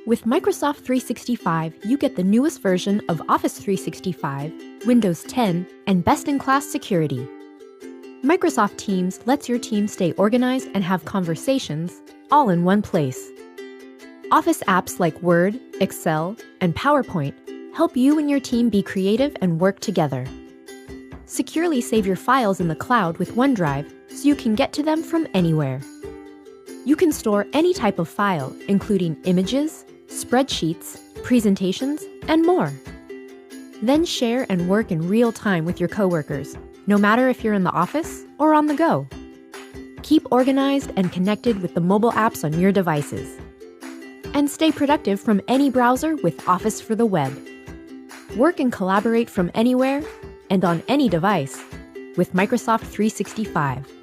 With Microsoft 365, you get the newest version of Office 365, Windows 10, and best-in-class security. Microsoft Teams lets your team stay organized and have conversations all in one place. Office apps like Word, Excel, and PowerPoint help you and your team be creative and work together. Securely save your files in the cloud with OneDrive so you can get to them from anywhere. You can store any type of file, including images, spreadsheets, presentations, and more. Then share and work in real time with your coworkers, no matter if you're in the office or on the go. Keep organized and connected with the mobile apps on your devices. And stay productive from any browser with Office for the web. Work and collaborate from anywhere and on any device with Microsoft 365.